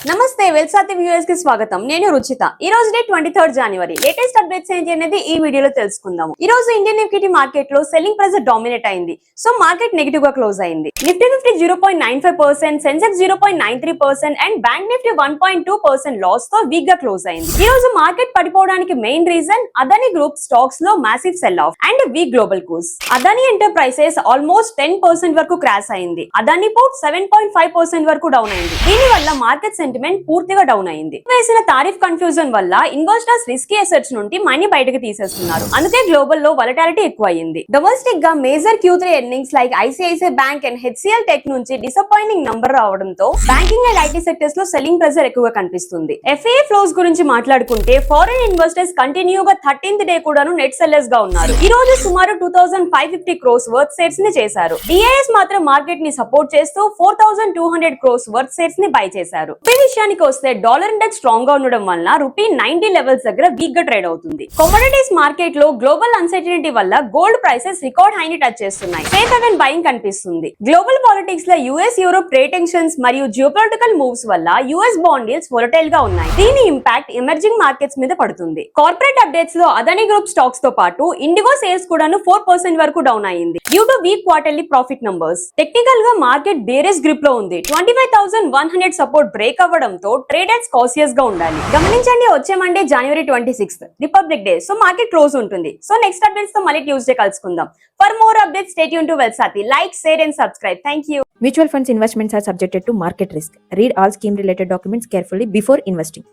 నమస్తే వెల్సాతి వ్యూయర్స్ కి స్వాగతం. నేను రుచిత. ఈ రోజు డే 23 జనవరి. లేటెస్ట్ అప్డేట్స్ ఏంటి అనేది ఈ వీడియోలో తెలుసుకుందాం. ఈ రోజు ఇండియన్ ఈక్విటీ మార్కెట్ లో సెల్లింగ్ ప్రెజర్ డామినేట్ అయింది. సో మార్కెట్ నెగటివ్ గా క్లోజ్ అయింది. Nifty 0.95%, Sensex 0.93% and bank Nifty 1.2% loss తో వీక్ గా క్లోజ్ అయింది. ఈ రోజు మార్కెట్ పడిపోవడానికి main reason Adani group stocks లో massive sell off and weak global cues. Adani Enterprises almost 10% వరకు క్రాష్ అయింది. అదానీ పోర్ట్ 7.5% వరకు డౌన్ అయింది. దీని వల్ల మార్కెట్ సెంటిమెంట్ పూర్తిగా డౌన్ అయింది. వేసిన తారిఫ్ కన్ఫ్యూజన్ వల్ల ఇన్వెస్టర్స్ రిస్కీ అసెట్స్ నుండి మనీ బయటకు తీసేస్తున్నారు. అందుకే గ్లోబల్ లో వలటాలిటీ ఎక్కువ అయింది. డొమెస్టిక్ గా major Q3 earnings like ICICI bank and HCl tech నుంచి డిసప్పాయింటింగ్ నంబర్ రావడంతో బ్యాంకింగ్ అండ్ ఐటీ సెక్టర్స్ లో సెల్లింగ్ ప్రెజర్ ఎక్కువగా కనిపిస్తుంది. ఎఫ్ఏ ఫ్లోస్ గురించి మాట్లాడుకుంటే ఫారెన్ ఇన్వెస్టర్స్ కంటిన్యూగా 13th డే కూడాను నెట్ సెల్లర్స్ గా ఉన్నారు. ఈ రోజు సుమారు 2550 crores వర్త్ షేర్స్ ని చేశారు. డిఐఎస్ మాత్రం మార్కెట్ ని సపోర్ట్ చేస్తూ 4200 crores వర్త్ షేర్స్ ని బై చేశారు. విషయానికి వస్తే డాలర్ ఇండెక్స్ స్ట్రాంగ్ గా ఉండడం వల్ల రూపీ 90 లెవెల్స్ దగ్గర వీక్ గా ట్రేడ్ అవుతుంది. కమోడిటీస్ మార్కెట్ లో గ్లోబల్ అన్సర్టనిటీ వల్ల గోల్డ్ ప్రైసెస్ రికార్డ్ హై ని టచ్ చేస్తున్నాయి. సేఫ్ హెవెన్ బయింగ్ కనిపిస్తుంది. గ్లోబల్ పాలిటిక్స్ లో యుఎస్ యూరోప్ ట్రేడ్ టెన్షన్స్ మరియు జియోపాలిటికల్ మూవ్స్ వల్ల యుఎస్ బాండ్ డీల్స్ వోలటైల్ గా ఉన్నాయి. దీని ఇంపాక్ట్ ఎమర్జింగ్ మార్కెట్స్ మీద పడుతుంది. కార్పొరేట్ అప్డేట్స్ లో అదానీ గ్రూప్ స్టాక్స్ తో పాటు ఇండిగో సేల్స్ కూడాను 4% వరకు డౌన్ అయింది due to weak quarterly profit numbers. Technical గా మార్కెట్ బేరిష్ గ్రిప్ లో ఉంది. 25,100 సపోర్ట్ బ్రేక్ అవ్వడంతో ట్రేడర్స్ కాషియస్ గా ఉండాలి. గమనించండి, వచ్చే మండే జనవరి 26 Republic Day. So market close ఉంటుంది. సో నెక్స్ట్ అప్డేట్స్ తో మళ్ళీ ట్యూస్డే కలుసుకుందాం. For more updates stay tune to వెల్సాతి. Like, share and subscribe. Thank you. Mutual funds investments are subjected to market risk. Read all scheme related documents carefully before investing.